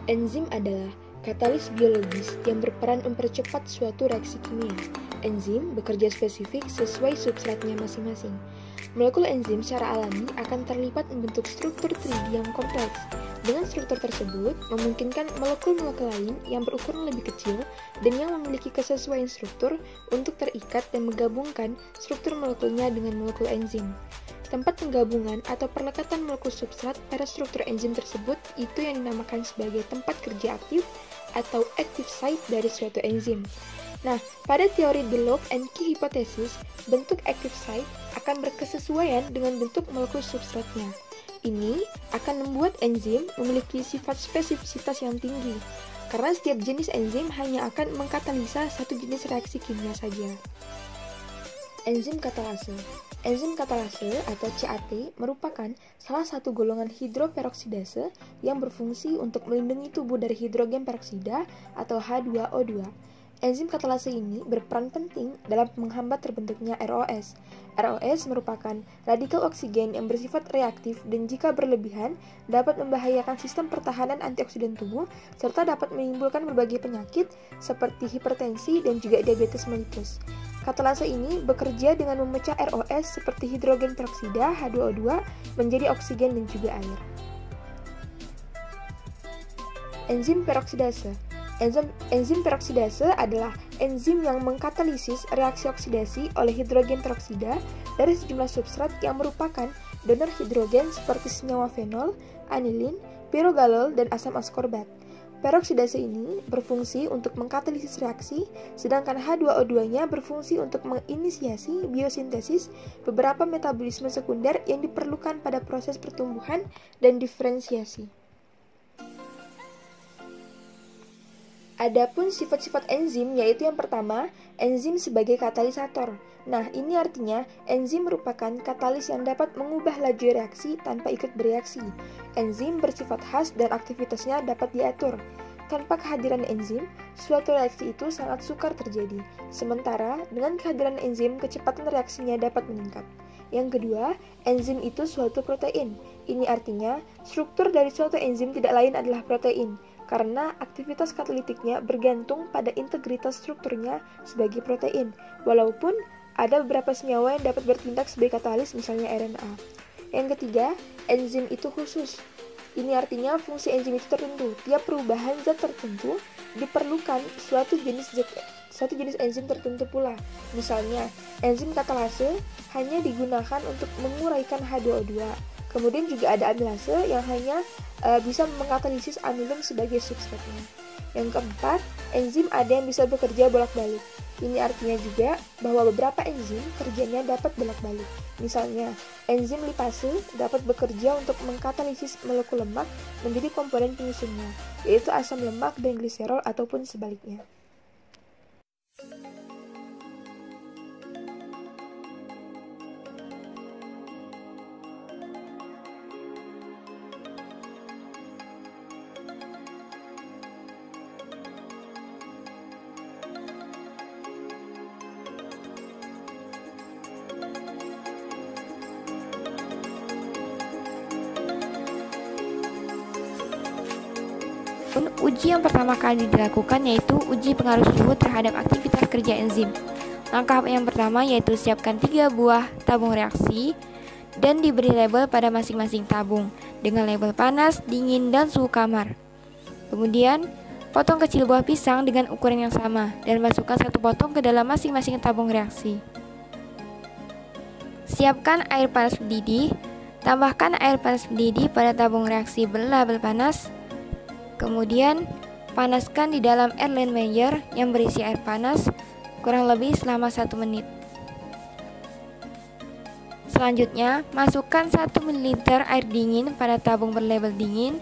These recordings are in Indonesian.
Enzim adalah katalis biologis yang berperan mempercepat suatu reaksi kimia. Enzim bekerja spesifik sesuai substratnya masing-masing. Molekul enzim secara alami akan terlibat membentuk struktur 3D yang kompleks. Dengan struktur tersebut, memungkinkan molekul-molekul lain yang berukuran lebih kecil dan yang memiliki kesesuaian struktur untuk terikat dan menggabungkan struktur molekulnya dengan molekul enzim. Tempat penggabungan atau perlekatan molekul substrat pada struktur enzim tersebut itu yang dinamakan sebagai tempat kerja aktif atau active site dari suatu enzim. Nah, pada teori Deleuze and Key hypothesis, bentuk active site akan berkesesuaian dengan bentuk molekul substratnya. Ini akan membuat enzim memiliki sifat spesifisitas yang tinggi, karena setiap jenis enzim hanya akan mengkatalisa satu jenis reaksi kimia saja. Enzim katalase. Enzim katalase atau CAT merupakan salah satu golongan hidroperoksidase yang berfungsi untuk melindungi tubuh dari hidrogen peroksida atau H2O2. Enzim katalase ini berperan penting dalam menghambat terbentuknya ROS. ROS merupakan radikal oksigen yang bersifat reaktif dan jika berlebihan dapat membahayakan sistem pertahanan antioksidan tubuh serta dapat menimbulkan berbagai penyakit seperti hipertensi dan juga diabetes mellitus. Katalase ini bekerja dengan memecah ROS seperti hidrogen peroksida H2O2 menjadi oksigen dan juga air. Enzim peroksidase. Enzim peroksidase adalah enzim yang mengkatalisis reaksi oksidasi oleh hidrogen peroksida dari sejumlah substrat yang merupakan donor hidrogen seperti senyawa fenol, anilin, pirogalol, dan asam askorbat. Peroksidase ini berfungsi untuk mengkatalisis reaksi, sedangkan H2O2-nya berfungsi untuk menginisiasi biosintesis beberapa metabolisme sekunder yang diperlukan pada proses pertumbuhan dan diferensiasi. Adapun sifat-sifat enzim yaitu yang pertama, enzim sebagai katalisator. Nah, ini artinya enzim merupakan katalis yang dapat mengubah laju reaksi tanpa ikut bereaksi. Enzim bersifat khas dan aktivitasnya dapat diatur. Tanpa kehadiran enzim, suatu reaksi itu sangat sukar terjadi. Sementara, dengan kehadiran enzim, kecepatan reaksinya dapat meningkat. Yang kedua, enzim itu suatu protein. Ini artinya, struktur dari suatu enzim tidak lain adalah protein, karena aktivitas katalitiknya bergantung pada integritas strukturnya sebagai protein, walaupun ada beberapa senyawa yang dapat bertindak sebagai katalis, misalnya RNA. Yang ketiga, enzim itu khusus. Ini artinya fungsi enzim itu tertentu. Tiap perubahan zat tertentu diperlukan suatu jenis enzim tertentu pula. Misalnya, enzim katalase hanya digunakan untuk menguraikan H2O2. Kemudian juga ada amilase yang hanya bisa mengkatalisis amilum sebagai substratnya. Yang keempat, enzim ada yang bisa bekerja bolak-balik. Ini artinya juga bahwa beberapa enzim kerjanya dapat bolak-balik. Misalnya, enzim lipase dapat bekerja untuk mengkatalisis molekul lemak menjadi komponen penyusunnya, yaitu asam lemak dan gliserol ataupun sebaliknya. Uji yang pertama kali dilakukan yaitu uji pengaruh suhu terhadap aktivitas kerja enzim. Langkah yang pertama yaitu siapkan 3 buah tabung reaksi dan diberi label pada masing-masing tabung dengan label panas, dingin, dan suhu kamar. Kemudian, potong kecil buah pisang dengan ukuran yang sama dan masukkan 1 potong ke dalam masing-masing tabung reaksi. Siapkan air panas mendidih. Tambahkan air panas mendidih pada tabung reaksi berlabel panas. Kemudian, panaskan di dalam Erlenmeyer yang berisi air panas kurang lebih selama 1 menit. Selanjutnya, masukkan 1 ml air dingin pada tabung berlabel dingin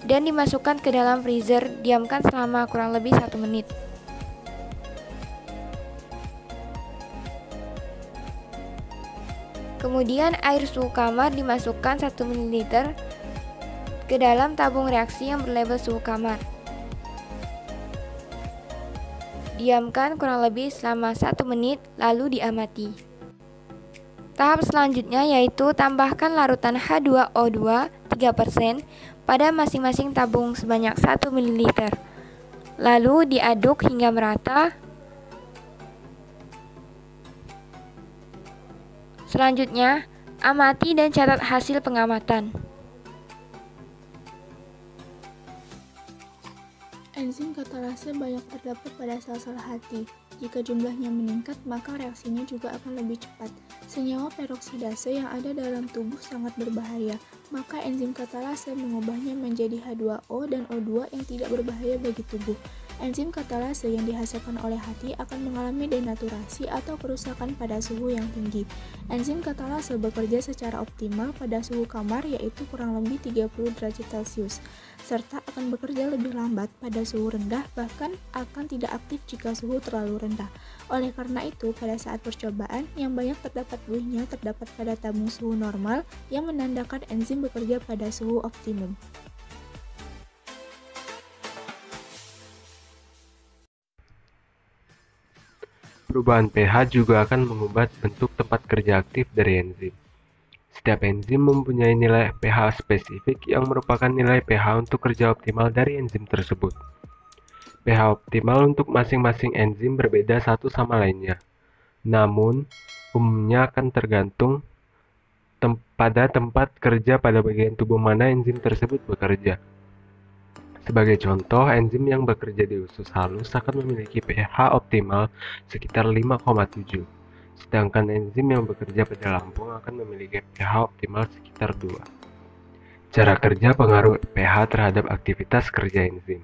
dan dimasukkan ke dalam freezer, diamkan selama kurang lebih 1 menit. Kemudian, air suhu kamar dimasukkan 1 ml ke dalam tabung reaksi yang berlabel suhu kamar. Diamkan kurang lebih selama 1 menit, lalu diamati. Tahap selanjutnya yaitu tambahkan larutan H2O2 3% pada masing-masing tabung sebanyak 1 ml. Lalu diaduk hingga merata. Selanjutnya, amati dan catat hasil pengamatan. Enzim katalase banyak terdapat pada sel-sel hati. Jika jumlahnya meningkat, maka reaksinya juga akan lebih cepat. Senyawa peroksidase yang ada dalam tubuh sangat berbahaya, maka enzim katalase mengubahnya menjadi H2O dan O2 yang tidak berbahaya bagi tubuh. Enzim katalase yang dihasilkan oleh hati akan mengalami denaturasi atau kerusakan pada suhu yang tinggi. Enzim katalase bekerja secara optimal pada suhu kamar yaitu kurang lebih 30 derajat Celcius, serta akan bekerja lebih lambat pada suhu rendah, bahkan akan tidak aktif jika suhu terlalu rendah. Oleh karena itu, pada saat percobaan, yang banyak terdapat buihnya terdapat pada tabung suhu normal yang menandakan enzim bekerja pada suhu optimum. Perubahan pH juga akan mengubah bentuk tempat kerja aktif dari enzim. Setiap enzim mempunyai nilai pH spesifik yang merupakan nilai pH untuk kerja optimal dari enzim tersebut. pH optimal untuk masing-masing enzim berbeda satu sama lainnya. Namun, umumnya akan tergantung pada tempat kerja pada bagian tubuh mana enzim tersebut bekerja. Sebagai contoh, enzim yang bekerja di usus halus akan memiliki pH optimal sekitar 5,7. Sedangkan enzim yang bekerja pada lambung akan memiliki pH optimal sekitar 2. Cara kerja pengaruh pH terhadap aktivitas kerja enzim.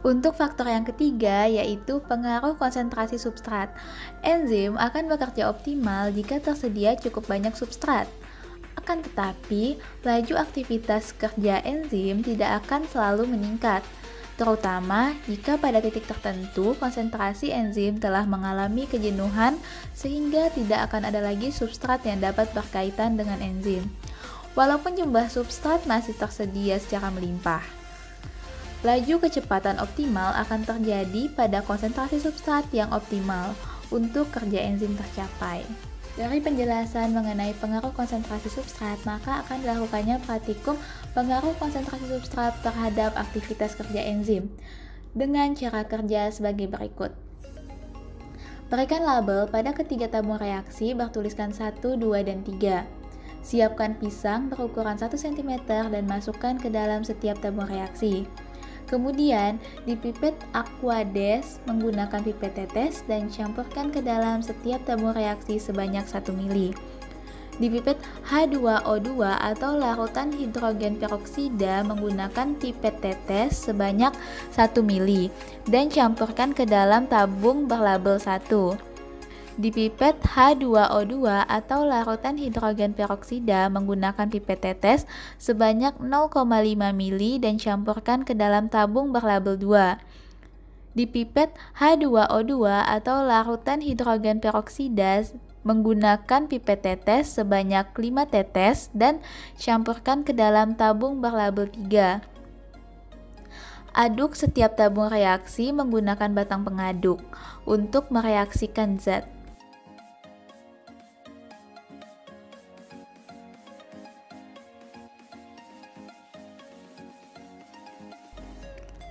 Untuk faktor yang ketiga, yaitu pengaruh konsentrasi substrat. Enzim akan bekerja optimal jika tersedia cukup banyak substrat. Akan tetapi, laju aktivitas kerja enzim tidak akan selalu meningkat, terutama jika pada titik tertentu konsentrasi enzim telah mengalami kejenuhan sehingga tidak akan ada lagi substrat yang dapat berkaitan dengan enzim, walaupun jumlah substrat masih tersedia secara melimpah. Laju kecepatan optimal akan terjadi pada konsentrasi substrat yang optimal untuk kerja enzim tercapai. Dari penjelasan mengenai pengaruh konsentrasi substrat, maka akan dilakukannya praktikum pengaruh konsentrasi substrat terhadap aktivitas kerja enzim dengan cara kerja sebagai berikut. Berikan label pada ketiga tabung reaksi bertuliskan 1, 2, dan 3. Siapkan pisang berukuran 1 cm dan masukkan ke dalam setiap tabung reaksi. Kemudian, dipipet Aquades menggunakan pipet tetes dan campurkan ke dalam setiap tabung reaksi sebanyak 1 ml. Dipipet H2O2 atau larutan hidrogen peroksida menggunakan pipet tetes sebanyak 1 ml dan campurkan ke dalam tabung berlabel 1. Dipipet H2O2 atau larutan hidrogen peroksida menggunakan pipet tetes sebanyak 0,5 ml dan campurkan ke dalam tabung berlabel 2. Dipipet H2O2 atau larutan hidrogen peroksida menggunakan pipet tetes sebanyak 5 tetes dan campurkan ke dalam tabung berlabel 3. Aduk setiap tabung reaksi menggunakan batang pengaduk untuk mereaksikan zat.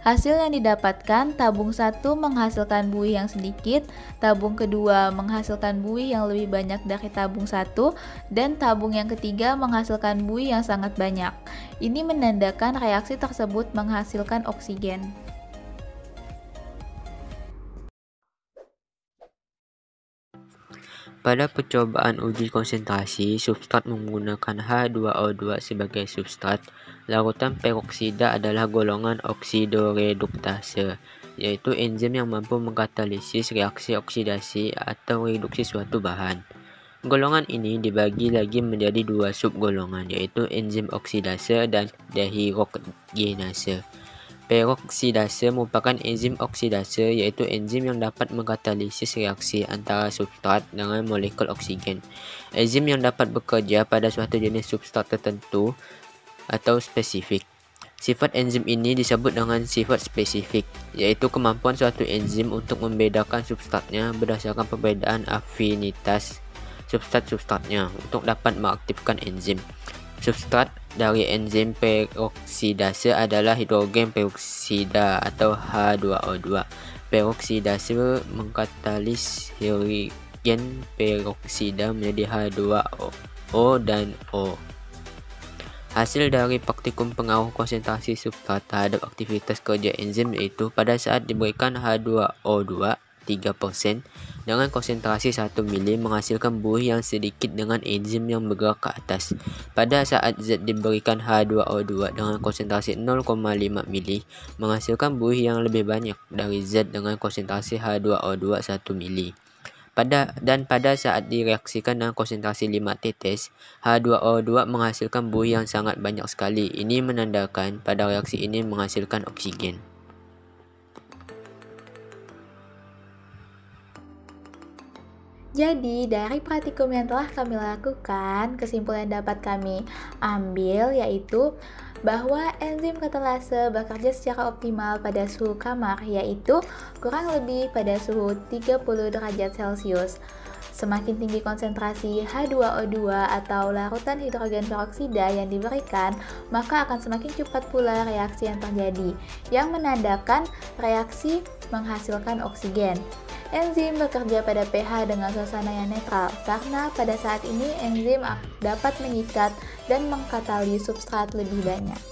Hasil yang didapatkan, tabung 1 menghasilkan buih yang sedikit, tabung kedua menghasilkan buih yang lebih banyak dari tabung 1, dan tabung yang ketiga menghasilkan buih yang sangat banyak. Ini menandakan reaksi tersebut menghasilkan oksigen. Pada percobaan uji konsentrasi substrat menggunakan H2O2 sebagai substrat, larutan peroksida adalah golongan oksidoreduktase, yaitu enzim yang mampu mengkatalisis reaksi oksidasi atau reduksi suatu bahan. Golongan ini dibagi lagi menjadi dua subgolongan, yaitu enzim oksidase dan dehidrogenase. Peroksidase merupakan enzim oksidase, yaitu enzim yang dapat mengkatalisis reaksi antara substrat dengan molekul oksigen. Enzim yang dapat bekerja pada suatu jenis substrat tertentu atau spesifik. Sifat enzim ini disebut dengan sifat spesifik, yaitu kemampuan suatu enzim untuk membedakan substratnya berdasarkan perbedaan afinitas substrat-substratnya untuk dapat mengaktifkan enzim. Substrat dari enzim peroksidase adalah hidrogen peroksida atau H2O2. Peroksidase mengkatalis hidrogen peroksida menjadi H2O dan O. Hasil dari praktikum pengaruh konsentrasi substrat terhadap aktivitas kerja enzim yaitu pada saat diberikan H2O2 3% dengan konsentrasi 1 ml menghasilkan buih yang sedikit dengan enzim yang bergerak ke atas. Pada saat Z diberikan H2O2 dengan konsentrasi 0,5 ml menghasilkan buih yang lebih banyak dari Z dengan konsentrasi H2O2 1 ml. Pada saat direaksikan dengan konsentrasi 5 tetes, H2O2 menghasilkan buih yang sangat banyak sekali. Ini menandakan pada reaksi ini menghasilkan oksigen. Jadi, dari praktikum yang telah kami lakukan, kesimpulan yang dapat kami ambil yaitu bahwa enzim katalase bekerja secara optimal pada suhu kamar, yaitu kurang lebih pada suhu 30 derajat Celcius. Semakin tinggi konsentrasi H2O2 atau larutan hidrogen peroksida yang diberikan, maka akan semakin cepat pula reaksi yang terjadi, yang menandakan reaksi menghasilkan oksigen. Enzim bekerja pada pH dengan suasana yang netral, karena pada saat ini enzim dapat mengikat dan mengkatalis substrat lebih banyak.